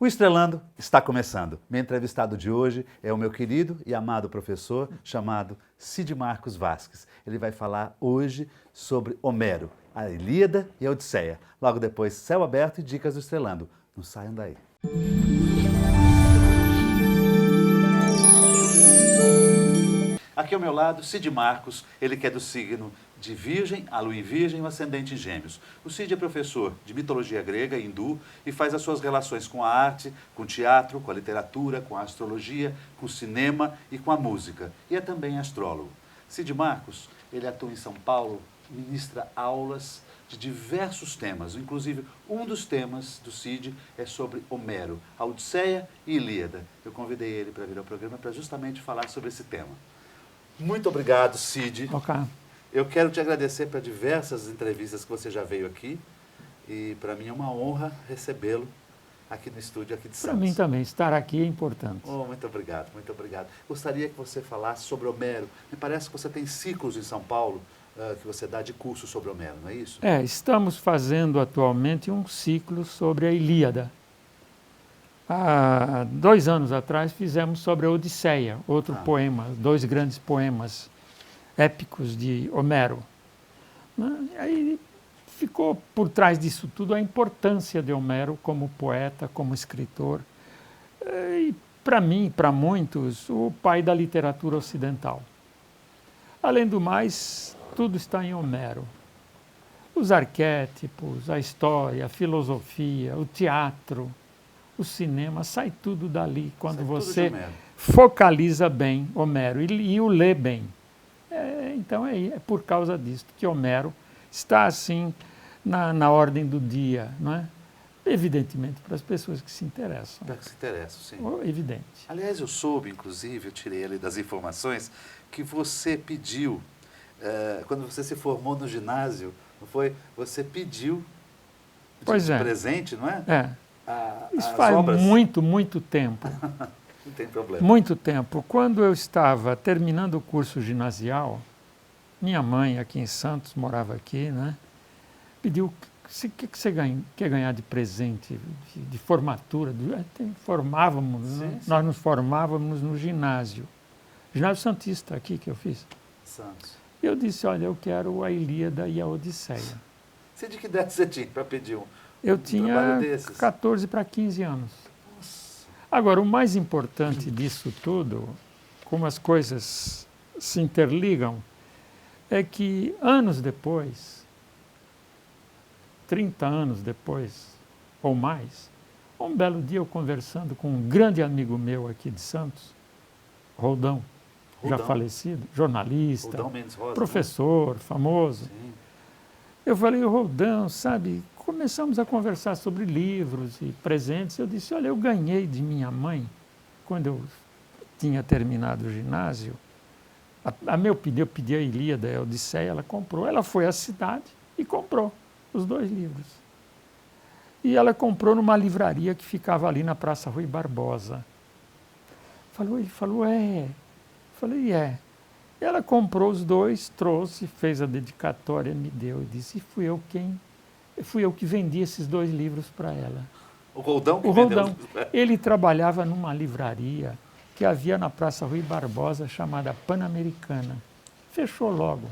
O Estrelando está começando. Meu entrevistado de hoje é o meu querido e amado professor chamado Cid Marcos Vasques. Ele vai falar hoje sobre Homero, a Ilíada e a Odisseia. Logo depois, Céu Aberto e Dicas do Estrelando. Não saiam daí. Aqui ao meu lado, Cid Marcos, ele que é do signo de Virgem, a Lua em Virgem e o ascendente em Gêmeos. O Cid é professor de mitologia grega e hindu e faz as suas relações com a arte, com o teatro, com a literatura, com a astrologia, com o cinema e com a música. E é também astrólogo. Cid Marcos, ele atua em São Paulo, ministra aulas de diversos temas. Inclusive, um dos temas do Cid é sobre Homero, a Odisseia e Ilíada. Eu convidei ele para vir ao programa para justamente falar sobre esse tema. Muito obrigado, Cid. Ok. Eu quero te agradecer para diversas entrevistas que você já veio aqui e para mim é uma honra recebê-lo aqui no estúdio aqui de Santos. Para mim também, estar aqui é importante. Oh, muito obrigado, muito obrigado. Gostaria que você falasse sobre Homero. Me parece que você tem ciclos em São Paulo que você dá de curso sobre Homero, não é isso? Estamos fazendo atualmente um ciclo sobre a Ilíada. Há 2 anos atrás fizemos sobre a Odisseia, outro poema, 2 grandes poemas épicos de Homero. Aí ficou por trás disso tudo a importância de Homero como poeta, como escritor. E para mim, para muitos, o pai da literatura ocidental. Além do mais, tudo está em Homero. Os arquétipos, a história, a filosofia, o teatro, o cinema, sai tudo dali quando você focaliza bem Homero e o lê bem. Então é por causa disso que Homero está assim na ordem do dia, não é? Evidentemente para as pessoas que se interessam. Para que se interessam, sim. Evidente. Aliás, eu soube, inclusive, eu tirei ali das informações, que você pediu, quando você se formou no ginásio, não foi? Você pediu de presente, não é? Isso faz obras. muito tempo. Não tem problema. Muito tempo. Quando eu estava terminando o curso ginasial, minha mãe aqui em Santos, morava aqui, né? Pediu, o que você quer ganhar de presente, de formatura? Nós nos formávamos no ginásio Santista aqui que eu fiz. Santos. Eu disse, olha, eu quero a Ilíada e a Odisseia. Você de que idade você tinha para pedir Eu tinha 14 para 15 anos. Agora, o mais importante disso tudo, como as coisas se interligam, é que anos depois, 30 anos depois, ou mais, um belo dia eu conversando com um grande amigo meu aqui de Santos, Roldão, já falecido, jornalista, professor, famoso. Sim. Eu falei, Roldão, sabe, começamos a conversar sobre livros e presentes. Eu disse, olha, eu ganhei de minha mãe, quando eu tinha terminado o ginásio, eu pedi a Ilíada e a Odisseia, ela comprou. Ela foi à cidade e comprou os 2 livros. E ela comprou numa livraria que ficava ali na Praça Rui Barbosa. Ele falou, é. Falei, é. Ela comprou os 2, trouxe, fez a dedicatória, me deu e disse, fui eu que vendi esses 2 livros para ela. O Roldão? O Roldão. Ele trabalhava numa livraria que havia na Praça Rui Barbosa, chamada Pan-Americana. Fechou logo.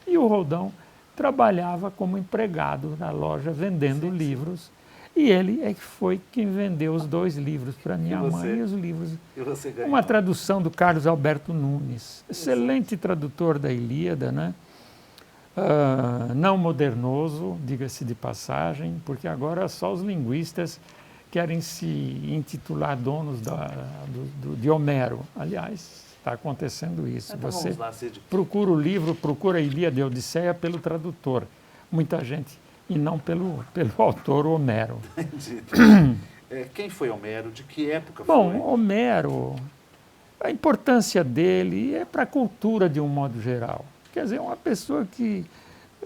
E o Roldão trabalhava como empregado na loja, vendendo livros. E ele é que foi quem vendeu os 2 livros para minha mãe e os livros. E você ganhou. Uma tradução do Carlos Alberto Nunes, excelente tradutor da Ilíada, né? Não modernoso, diga-se de passagem, porque agora só os linguistas querem se intitular donos de Homero. Aliás, está acontecendo isso. Então, você vamos lá, Cid. procura o livro, procura a Ilíada e a Odisseia pelo tradutor. Muita gente, e não pelo autor Homero. Entendi. Quem foi Homero? De que época foi? Bom, Homero, a importância dele é para a cultura de um modo geral. Quer dizer, uma pessoa que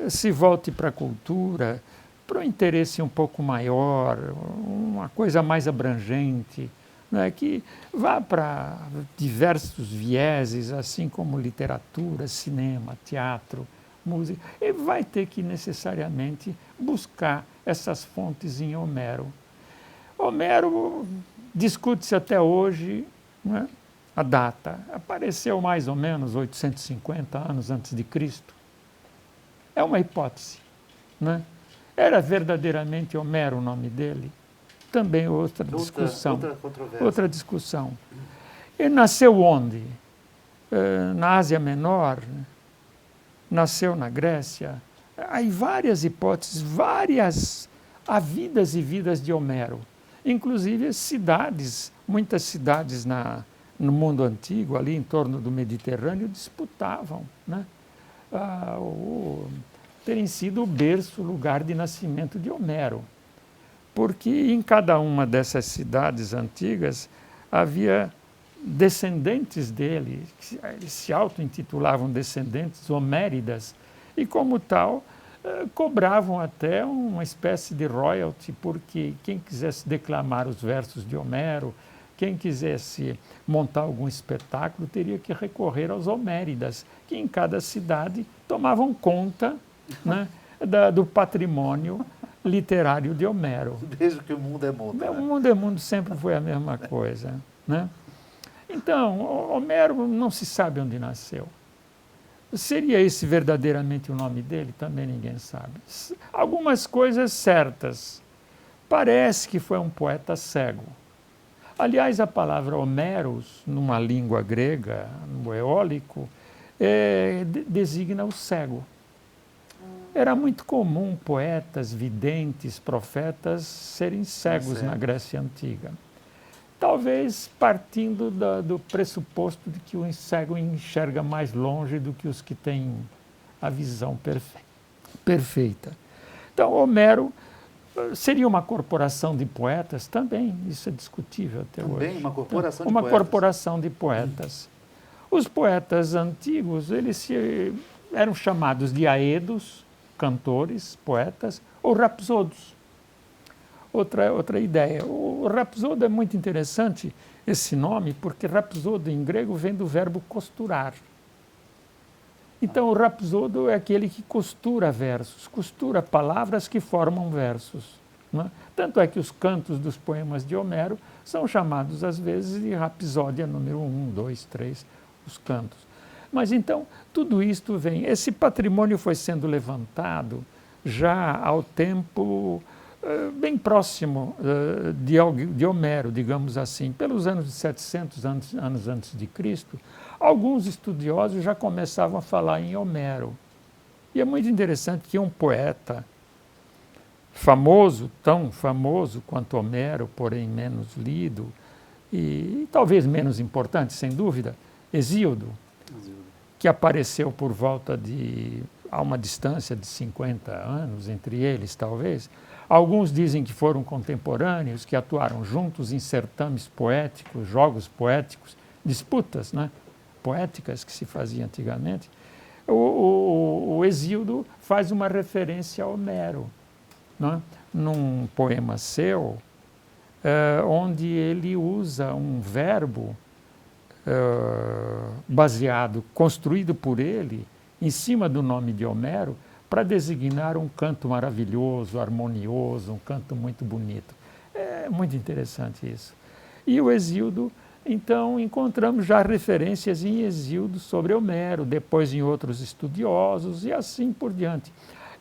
se volte para a cultura, para um interesse um pouco maior, uma coisa mais abrangente, né, que vá para diversos vieses, assim como literatura, cinema, teatro, música, e vai ter que necessariamente buscar essas fontes em Homero. Homero discute-se até hoje, né, a data. Apareceu mais ou menos 850 anos antes de Cristo. É uma hipótese, né? Era verdadeiramente Homero o nome dele? Também outra discussão. Outra controvérsia. Outra discussão. Ele nasceu onde? Na Ásia Menor? Nasceu na Grécia? Há várias hipóteses, há vidas e vidas de Homero. Inclusive cidades, muitas cidades no mundo antigo, ali em torno do Mediterrâneo, disputavam, né, terem sido o berço, o lugar de nascimento de Homero. Porque em cada uma dessas cidades antigas havia descendentes dele, eles se auto-intitulavam descendentes homéridas, e como tal, cobravam até uma espécie de royalty, porque quem quisesse declamar os versos de Homero, quem quisesse montar algum espetáculo, teria que recorrer aos homéridas, que em cada cidade tomavam conta, né, do patrimônio literário de Homero. Desde que o mundo é mundo. O mundo é mundo sempre foi a mesma coisa, né? Então, Homero não se sabe onde nasceu. Seria esse verdadeiramente o nome dele? Também ninguém sabe. Algumas coisas certas. Parece que foi um poeta cego. Aliás, a palavra Homeros, numa língua grega, no eólico, designa o cego. Era muito comum poetas, videntes, profetas serem cegos na Grécia Antiga. Talvez partindo do pressuposto de que o cego enxerga mais longe do que os que têm a visão perfeita. Então, Homero seria uma corporação de poetas? Também, isso é discutível até hoje. Também uma corporação de uma poetas. corporação de poetas. Os poetas antigos, eles eram chamados de aedos, cantores, poetas, ou rapsodos. Outra ideia. O rapsodo é muito interessante, esse nome, porque rapsodo em grego vem do verbo costurar. Então, o rapsodo é aquele que costura versos, costura palavras que formam versos, né? Tanto é que os cantos dos poemas de Homero são chamados, às vezes, de rapsódia número 1, 2, 3, os cantos. Mas, então, tudo isto vem. Esse patrimônio foi sendo levantado já ao tempo bem próximo de Homero, digamos assim, pelos anos de 700 anos antes de Cristo. Alguns estudiosos já começavam a falar em Homero. E é muito interessante que um poeta famoso, tão famoso quanto Homero, porém menos lido, e talvez menos importante, sem dúvida, Hesíodo, que apareceu por volta a uma distância de 50 anos entre eles, talvez. Alguns dizem que foram contemporâneos, que atuaram juntos em certames poéticos, jogos poéticos, disputas, né, poéticas que se faziam antigamente. O Hesíodo faz uma referência a Homero, né, num poema seu, onde ele usa um verbo construído por ele, em cima do nome de Homero, para designar um canto maravilhoso, harmonioso, um canto muito bonito. É muito interessante isso. E o Hesíodo, então, encontramos já referências em Hesíodo sobre Homero, depois em outros estudiosos e assim por diante.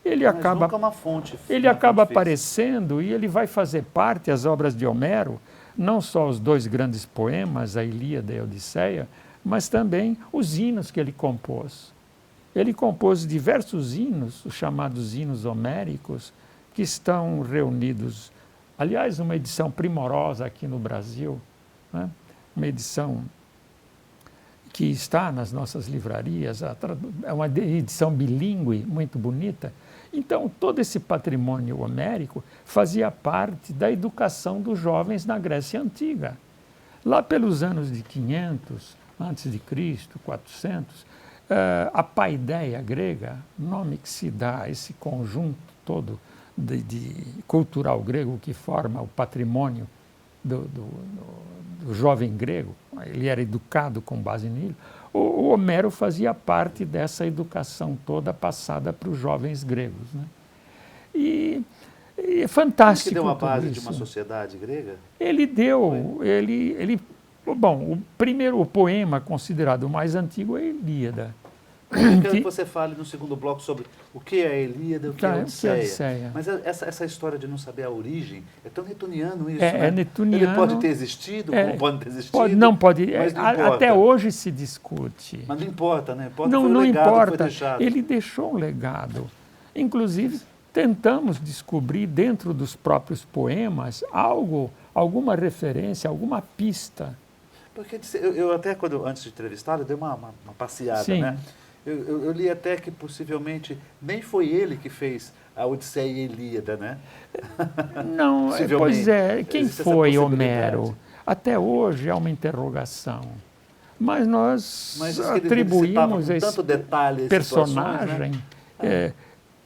Ele acaba aparecendo e ele vai fazer parte, as obras de Homero, não só os dois grandes poemas, a Ilíada e a Odisseia, mas também os hinos que ele compôs. Ele compôs diversos hinos, os chamados hinos homéricos, que estão reunidos. Aliás, uma edição primorosa aqui no Brasil, né? Uma edição que está nas nossas livrarias, é uma edição bilíngue muito bonita. Então, todo esse patrimônio homérico fazia parte da educação dos jovens na Grécia Antiga. Lá pelos anos de 500, antes de Cristo, 400, a paideia grega, nome que se dá a esse conjunto todo de cultural grego que forma o patrimônio do jovem grego, ele era educado com base nele. O Homero fazia parte dessa educação toda passada para os jovens gregos, né? E é fantástico. Que deu a tudo base isso. de uma sociedade grega? Ele deu, bom, o poema considerado o mais antigo é a Ilíada. Eu quero que você fale no segundo bloco sobre o que é a Ilíada e o que é a Odisseia. Mas essa história de não saber a origem é tão netuniano isso, né? É netuniano. Ele pode ter existido, como pode ter existido. Não pode. Mas não importa. Até hoje se discute. Mas não importa, né? Importa Não, foi o não legado importa. que foi deixado. Ele deixou um legado. Inclusive, tentamos descobrir dentro dos próprios poemas alguma referência, alguma pista. Porque eu até, antes de entrevistá-lo, eu dei uma passeada, Sim. né? Eu li até que possivelmente nem foi ele que fez a Odisseia e a Ilíada, né? Não, pois é. Quem Existe essa foi possibilidade. Homero? Até hoje é uma interrogação. Mas nós Mas isso que ele citava atribuímos com esse tanto detalhe, personagem, né?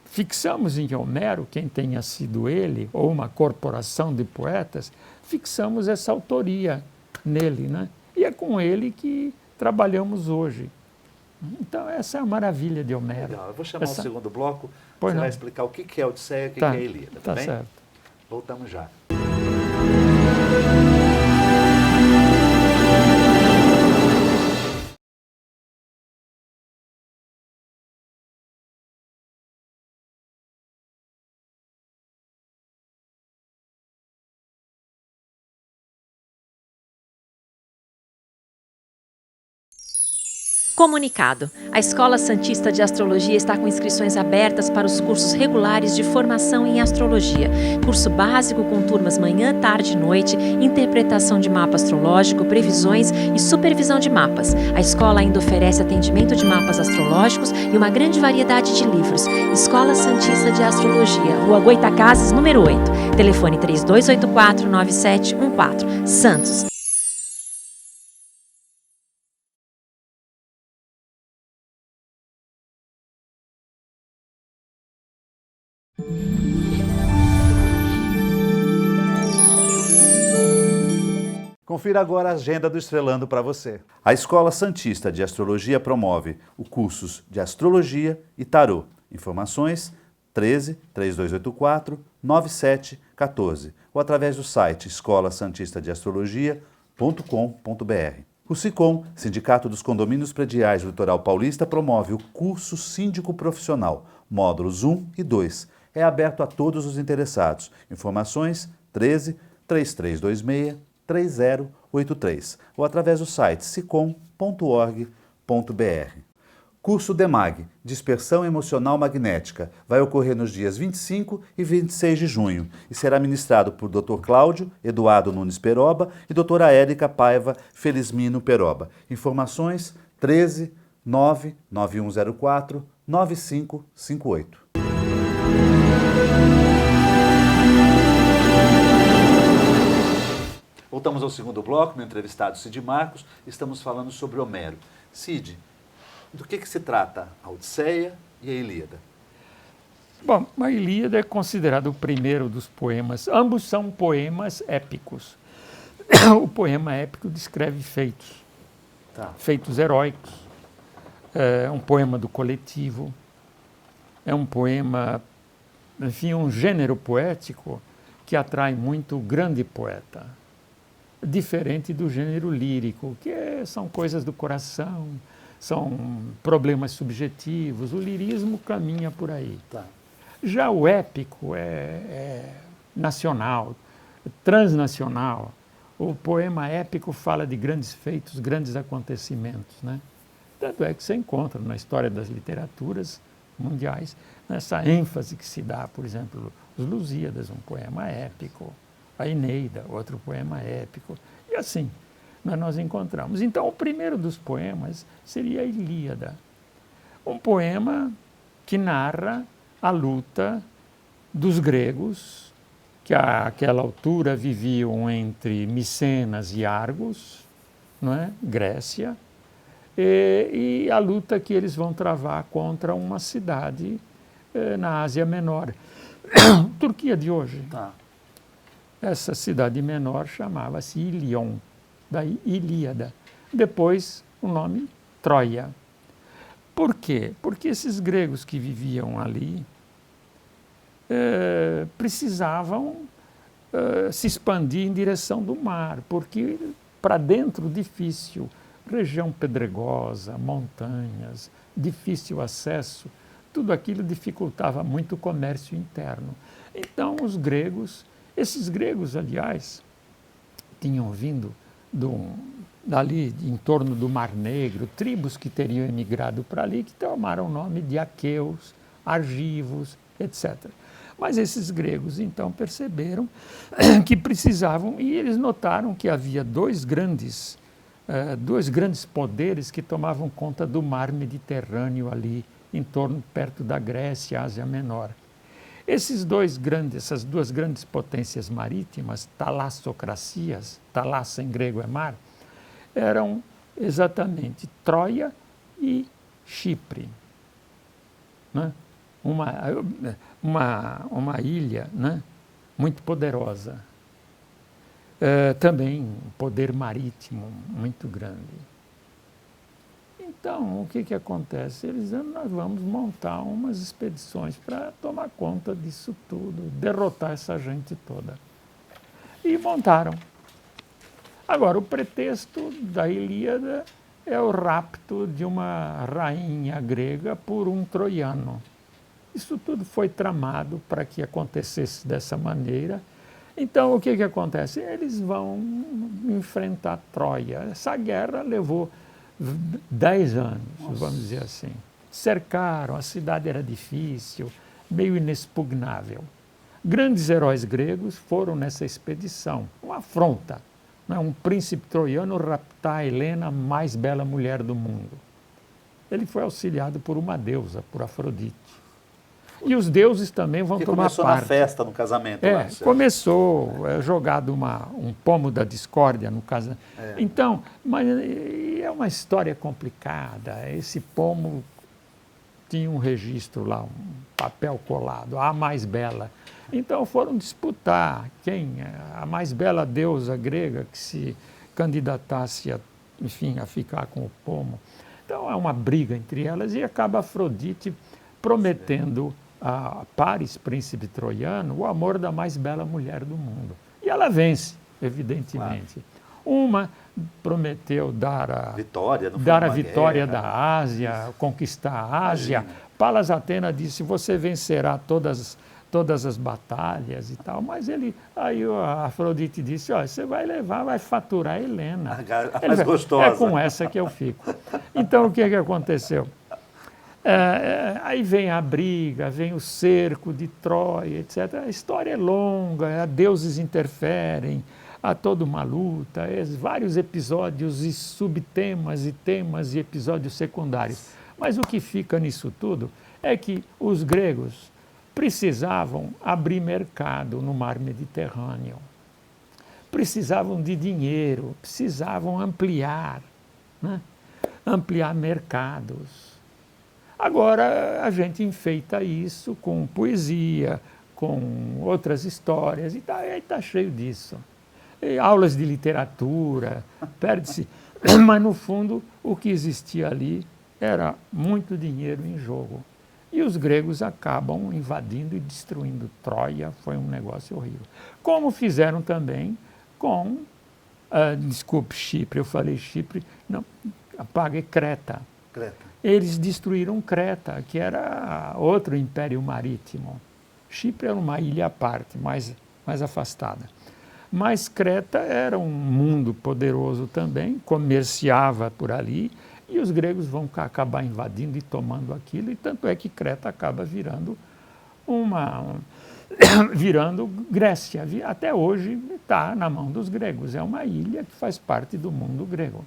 fixamos em Homero, quem tenha sido ele, ou uma corporação de poetas, fixamos essa autoria nele, né? E é com ele que trabalhamos hoje. Então, essa é a maravilha de Homero. Legal. Eu vou chamar o segundo bloco, você vai explicar o que é a Odisseia e o que é a Ilíada, tá bem? Certo. Voltamos já. Comunicado. A Escola Santista de Astrologia está com inscrições abertas para os cursos regulares de formação em astrologia. Curso básico com turmas manhã, tarde e noite, interpretação de mapa astrológico, previsões e supervisão de mapas. A escola ainda oferece atendimento de mapas astrológicos e uma grande variedade de livros. Escola Santista de Astrologia, Rua Goitacazes, número 8. Telefone 3284-9714. Santos. Confira agora a agenda do Estrelando para você. A Escola Santista de Astrologia promove os cursos de Astrologia e Tarô. Informações 13 3284 9714 ou através do site escolasantistadeastrologia.com.br. O SICOM, Sindicato dos Condomínios Prediais do Litoral Paulista, promove o curso Síndico Profissional, módulos 1 e 2. É aberto a todos os interessados. Informações 13 3326 3083 ou através do site sicom.org.br. Curso DEMAG, Dispersão Emocional Magnética, vai ocorrer nos dias 25 e 26 de junho e será ministrado por Dr. Cláudio Eduardo Nunes Peroba e doutora Érica Paiva Felizmino Peroba. Informações 13 99104 9558. Voltamos ao segundo bloco, meu entrevistado Cid Marcos, estamos falando sobre Homero. Cid, do que se trata a Odisseia e a Ilíada? Bom, a Ilíada é considerado o primeiro dos poemas. Ambos são poemas épicos. O poema épico descreve feitos, feitos heróicos. É um poema do coletivo. É um poema, enfim, um gênero poético que atrai muito o grande poeta. Diferente do gênero lírico, que são coisas do coração, são problemas subjetivos. O lirismo caminha por aí. Já o épico é nacional, transnacional. O poema épico fala de grandes feitos, grandes acontecimentos, né? Tanto é que você encontra na história das literaturas mundiais essa ênfase que se dá, por exemplo, os Lusíadas, um poema épico. A Eneida, outro poema épico. E assim, nós encontramos. Então, o primeiro dos poemas seria a Ilíada. Um poema que narra a luta dos gregos, que àquela altura viviam entre Micenas e Argos, não é? Grécia, e a luta que eles vão travar contra uma cidade na Ásia Menor. Turquia de hoje. Essa cidade menor chamava-se Ilion, daí Ilíada. Depois o nome Troia. Por quê? Porque esses gregos que viviam ali precisavam se expandir em direção do mar, porque para dentro difícil, região pedregosa, montanhas, difícil acesso, tudo aquilo dificultava muito o comércio interno. Então os gregos, esses gregos, aliás, tinham vindo dali em torno do Mar Negro, tribos que teriam emigrado para ali, que tomaram o nome de aqueus, argivos, etc. Mas esses gregos, então, perceberam que precisavam, e eles notaram que havia dois grandes poderes que tomavam conta do mar Mediterrâneo ali, em torno, perto da Grécia, Ásia Menor. Essas duas grandes potências marítimas, talassocracias, talassa em grego é mar, eram exatamente Troia e Chipre, né? Uma ilha, né? Muito poderosa. Também um poder marítimo muito grande. Então, o que acontece? Eles dizem, nós vamos montar umas expedições para tomar conta disso tudo, derrotar essa gente toda. E montaram. Agora, o pretexto da Ilíada é o rapto de uma rainha grega por um troiano. Isso tudo foi tramado para que acontecesse dessa maneira. Então, o que acontece? Eles vão enfrentar Troia. Essa guerra levou 10 anos, vamos dizer assim. Cercaram, a cidade era difícil, meio inexpugnável. Grandes heróis gregos foram nessa expedição, uma afronta. Né? Um príncipe troiano raptar a Helena, a mais bela mulher do mundo. Ele foi auxiliado por uma deusa, por Afrodite. E os deuses também vão tomar parte. Começou na festa, no casamento. Começou jogado um pomo da discórdia no casamento. Então, mas é uma história complicada. Esse pomo tinha um registro lá, um papel colado, a mais bela. Então foram disputar quem, a mais bela deusa grega que se candidatasse a ficar com o pomo. Então é uma briga entre elas e acaba Afrodite prometendo a Paris, príncipe troiano, o amor da mais bela mulher do mundo. E ela vence, evidentemente. Claro. Uma prometeu dar a vitória da Ásia, conquistar a Ásia. Imagina. Palas Atena disse, você vencerá todas as batalhas e tal. Mas aí a Afrodite disse, você vai faturar a Helena. A mais gostosa. É com essa que eu fico. Então, o que aconteceu? Aí vem a briga, vem o cerco de Troia, etc. A história é longa, deuses interferem, há toda uma luta, vários episódios e subtemas e temas e episódios secundários. Mas o que fica nisso tudo é que os gregos precisavam abrir mercado no mar Mediterrâneo, precisavam de dinheiro, precisavam ampliar, né? Ampliar mercados. Agora, a gente enfeita isso com poesia, com outras histórias, e está cheio disso. E aulas de literatura, perde-se. Mas, no fundo, o que existia ali era muito dinheiro em jogo. E os gregos acabam invadindo e destruindo Troia, foi um negócio horrível. Como fizeram também com, desculpe, Chipre, eu falei Chipre, não, apague Creta. Eles destruíram Creta, que era outro império marítimo. Chipre era uma ilha à parte, mais afastada. Mas Creta era um mundo poderoso também, comerciava por ali, e os gregos vão acabar invadindo e tomando aquilo, e tanto é que Creta acaba virando Grécia. Até hoje está na mão dos gregos, é uma ilha que faz parte do mundo grego.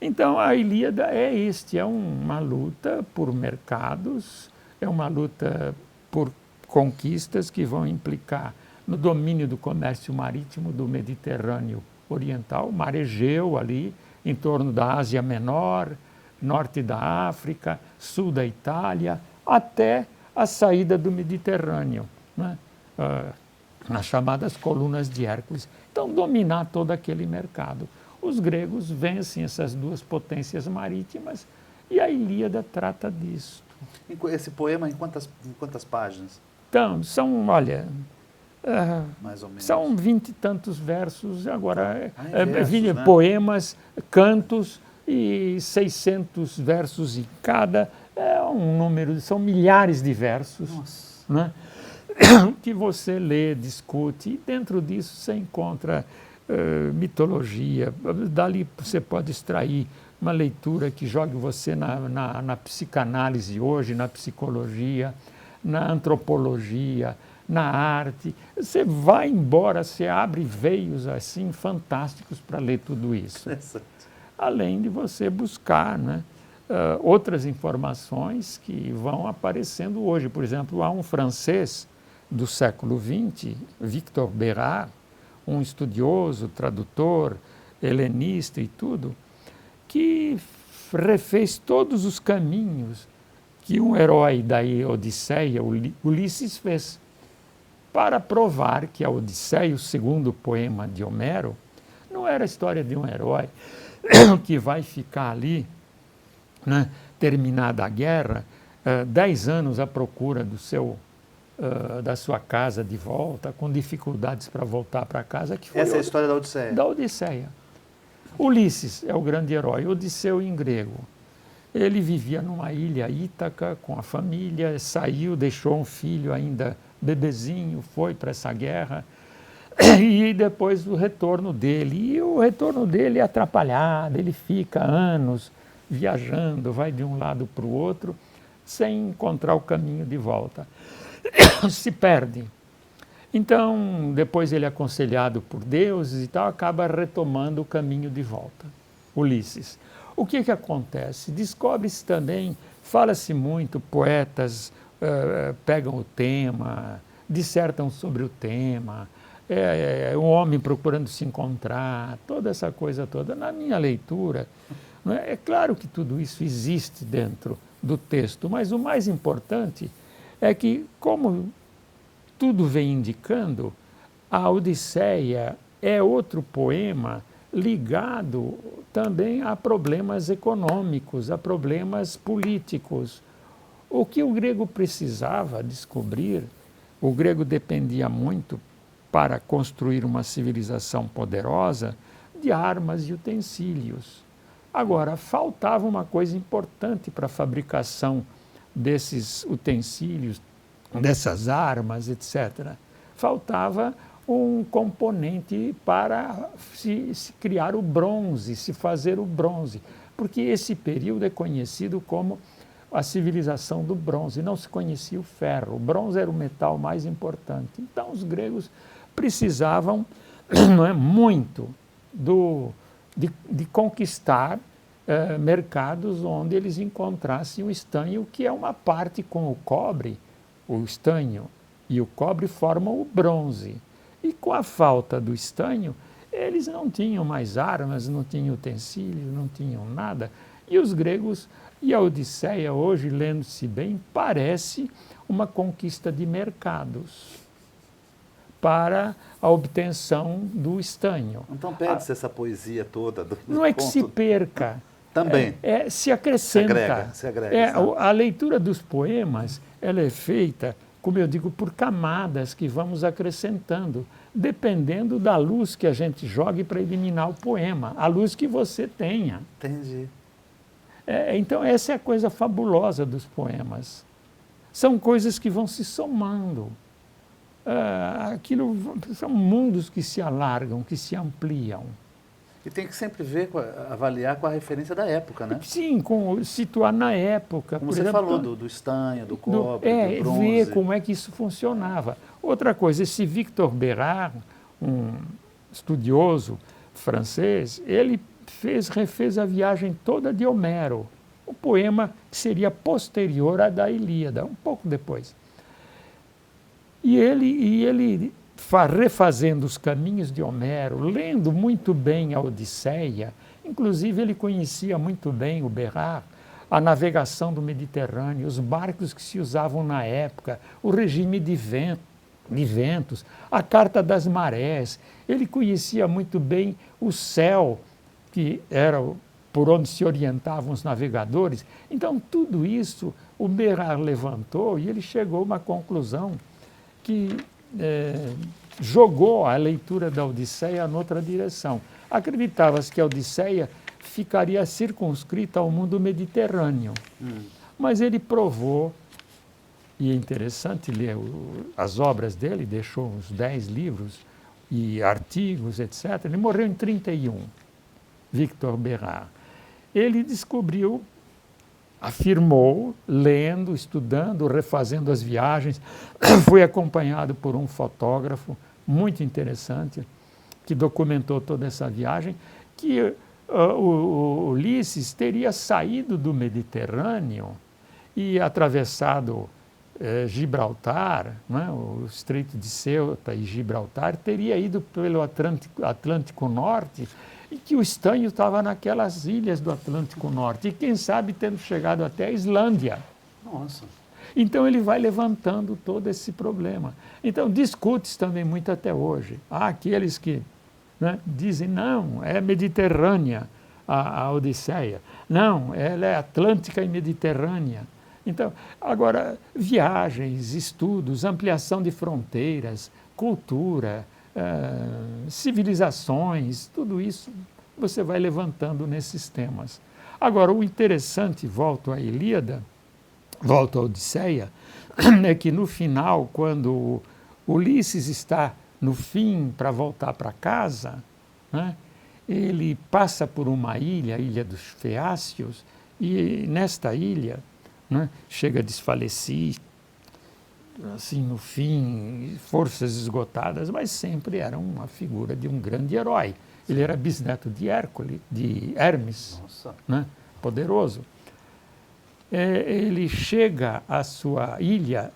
Então, a Ilíada é uma luta por mercados, é uma luta por conquistas que vão implicar no domínio do comércio marítimo do Mediterrâneo Oriental, Mar Egeu ali, em torno da Ásia Menor, norte da África, sul da Itália, até a saída do Mediterrâneo, né? Nas chamadas colunas de Hércules. Então, dominar todo aquele mercado. Os gregos vencem essas duas potências marítimas e a Ilíada trata disso. Esse poema, em quantas páginas? Então, olha, Mais ou menos. são 20 e tantos versos, agora, versos, né? poemas, cantos e 600 versos em cada. É um número, são milhares de versos. Nossa. Né? Que você lê, discute, e dentro disso você encontra mitologia. Dali você pode extrair uma leitura que jogue você na psicanálise hoje, na psicologia, na antropologia, na arte. Você vai embora, você abre veios assim fantásticos para ler tudo isso. Além de você buscar, né, outras informações que vão aparecendo hoje. Por exemplo, há um francês do século XX, Victor Bérard, um estudioso, tradutor, helenista e tudo, que refez todos os caminhos que um herói da Odisseia, Ulisses, fez, para provar que a Odisseia, o segundo poema de Homero, não era a história de um herói que vai ficar ali, né, terminada a guerra, 10 anos à procura da sua casa de volta, com dificuldades para voltar para casa. Que foi Essa é a história da Odisseia. Da Odisseia. Ulisses é o grande herói, Odisseu em grego. Ele vivia numa ilha Ítaca com a família, saiu, deixou um filho ainda bebezinho, foi para essa guerra, e depois o retorno dele. E o retorno dele é atrapalhado, ele fica anos viajando, vai de um lado para o outro, sem encontrar o caminho de volta. Se perde. Então, depois ele é aconselhado por deuses e tal, acaba retomando o caminho de volta, Ulisses. O que acontece? Descobre-se também, fala-se muito, poetas pegam o tema, dissertam sobre o tema, um homem procurando se encontrar, toda essa coisa toda. Na minha leitura, é claro que tudo isso existe dentro do texto, mas o mais importante é que, como tudo vem indicando, a Odisseia é outro poema ligado também a problemas econômicos, a problemas políticos. O que o grego precisava descobrir, o grego dependia muito para construir uma civilização poderosa de armas e utensílios. Agora, faltava uma coisa importante para a fabricação desses utensílios, dessas armas, etc. Faltava um componente para se criar o bronze, se fazer o bronze, porque esse período é conhecido como a civilização do bronze, não se conhecia o ferro, o bronze era o metal mais importante. Então os gregos precisavam muito de conquistar mercados onde eles encontrassem o estanho, que é uma parte com o cobre. O estanho e o cobre formam o bronze. E com a falta do estanho, eles não tinham mais armas, não tinham utensílios, não tinham nada. E os gregos, e a Odisseia hoje, lendo-se bem, parece uma conquista de mercados para a obtenção do estanho. Então perde-se essa poesia toda. Não é que se perca. Também. Se acrescenta. Se agrega. A leitura dos poemas, ela é feita, como eu digo, por camadas que vamos acrescentando, dependendo da luz que a gente jogue para eliminar o poema, a luz que você tenha. Entendi. Então, essa é a coisa fabulosa dos poemas. São coisas que vão se somando. São mundos que se alargam, que se ampliam. E tem que sempre avaliar com a referência da época, né? Sim, situar na época. Como você falou, do estanho, do cobre, do bronze. Ver como é que isso funcionava. Outra coisa, esse Victor Bérard, um estudioso francês, ele refez a viagem toda de Homero, um poema que seria posterior à da Ilíada, um pouco depois. E ele refazendo os caminhos de Homero, lendo muito bem a Odisseia, inclusive ele conhecia muito bem, o Bérard, a navegação do Mediterrâneo, os barcos que se usavam na época, o regime de ventos, a carta das marés. Ele conhecia muito bem o céu, que era por onde se orientavam os navegadores. Então, tudo isso o Bérard levantou e ele chegou a uma conclusão que jogou a leitura da Odisseia noutra direção. Acreditava-se que a Odisseia ficaria circunscrita ao mundo mediterrâneo. Mas ele provou, e é interessante ler as obras dele, deixou uns 10 livros e artigos, etc. Ele morreu em 1931, Victor Bérard. Ele descobriu, afirmou, lendo, estudando, refazendo as viagens, foi acompanhado por um fotógrafo muito interessante, que documentou toda essa viagem, que o Ulisses teria saído do Mediterrâneo e atravessado Gibraltar, né, o Estreito de Ceuta e Gibraltar, teria ido pelo Atlântico Norte, e que o estanho estava naquelas ilhas do Atlântico Norte, e quem sabe tendo chegado até a Islândia. Nossa. Então ele vai levantando todo esse problema. Então discute-se também muito até hoje. Há aqueles que, né, dizem, não, é mediterrânea a Odisseia. Não, ela é atlântica e mediterrânea. Então, agora, viagens, estudos, ampliação de fronteiras, cultura, civilizações, tudo isso você vai levantando nesses temas. Agora, o interessante, volto à Ilíada, volto à Odisseia, é que no final, quando Ulisses está no fim para voltar para casa, né, ele passa por uma ilha, a Ilha dos Feácios, e nesta ilha, né, chega a desfalecer, assim, no fim, forças esgotadas, mas sempre era uma figura de um grande herói. Ele era bisneto de Hércules, de Hermes, né, poderoso. Ele chega à sua ilha,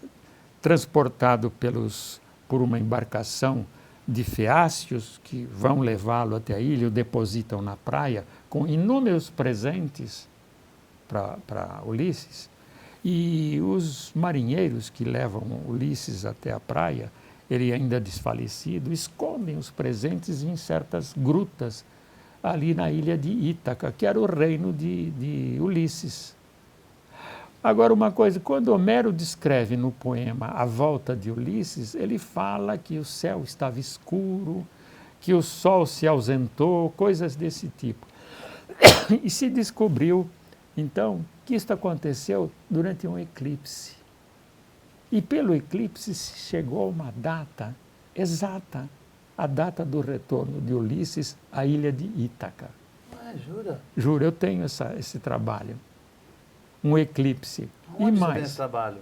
transportado por uma embarcação de feácios, que vão levá-lo até a ilha, o depositam na praia, com inúmeros presentes para Ulisses. E os marinheiros que levam Ulisses até a praia, ele ainda desfalecido, escondem os presentes em certas grutas ali na ilha de Ítaca, que era o reino de Ulisses. Agora, uma coisa, quando Homero descreve no poema A Volta de Ulisses, ele fala que o céu estava escuro, que o sol se ausentou, coisas desse tipo. E se descobriu, então, que isto aconteceu durante um eclipse. E pelo eclipse se chegou a uma data exata, a data do retorno de Ulisses à ilha de Ítaca. Ah, jura? Juro, eu tenho esse trabalho. Um eclipse. Onde e você mais, tem esse trabalho?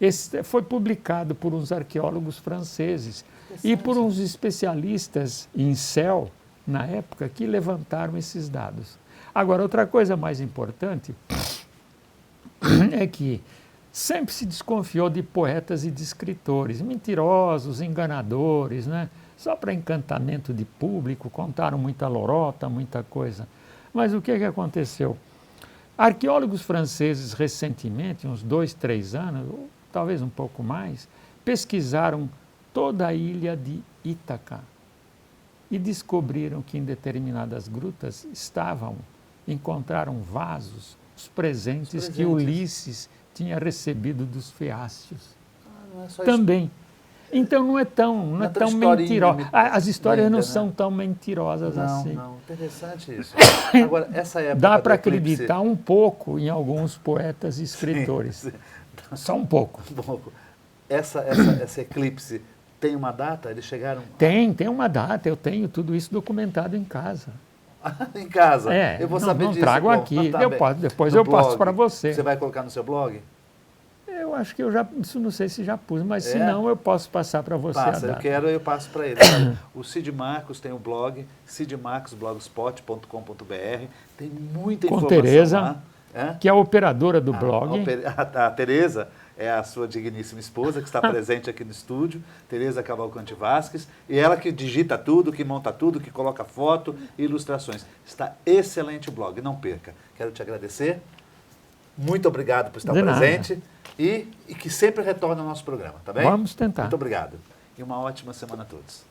esse foi publicado por uns arqueólogos franceses e por uns especialistas em céu, na época, que levantaram esses dados. Agora, outra coisa mais importante é que sempre se desconfiou de poetas e de escritores, mentirosos, enganadores, né? Só para encantamento de público, contaram muita lorota, muita coisa. Mas o que aconteceu? Arqueólogos franceses, recentemente, uns 2, 3 anos, ou talvez um pouco mais, pesquisaram toda a ilha de Ítaca e descobriram que em determinadas grutas encontraram vasos, os presentes que Ulisses tinha recebido dos feácios. Não é só também. Isso. Então não é tão mentirosa. As histórias não são tão mentirosas assim. Não, interessante isso. Agora, essa época dá para eclipse... acreditar um pouco em alguns poetas e escritores. Sim. Só um pouco. Um pouco. Essa eclipse tem uma data? Eles chegaram... Tem uma data. Eu tenho tudo isso documentado em casa. Em casa? Eu vou saber disso. Não trago aqui. Depois eu passo para você. Você vai colocar no seu blog? Eu acho que isso não sei se já pus, mas se não, eu posso passar para você Passa, a data. eu passo para ele. O Cid Marcos tem o blog, cidmarcosblogspot.com.br, tem muita informação com Tereza, lá. Que é a operadora do blog. A Tereza é a sua digníssima esposa, que está presente aqui no estúdio, Tereza Cavalcante Vasques, e ela que digita tudo, que monta tudo, que coloca foto e ilustrações. Está excelente o blog, não perca. Quero te agradecer. Muito obrigado por estar presente e que sempre retorne ao nosso programa, tá bem? Vamos tentar. Muito obrigado. E uma ótima semana a todos.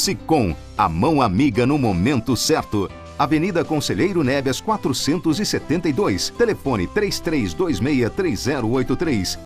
Sicom, a mão amiga no momento certo. Avenida Conselheiro Nebias 472, telefone 33263083.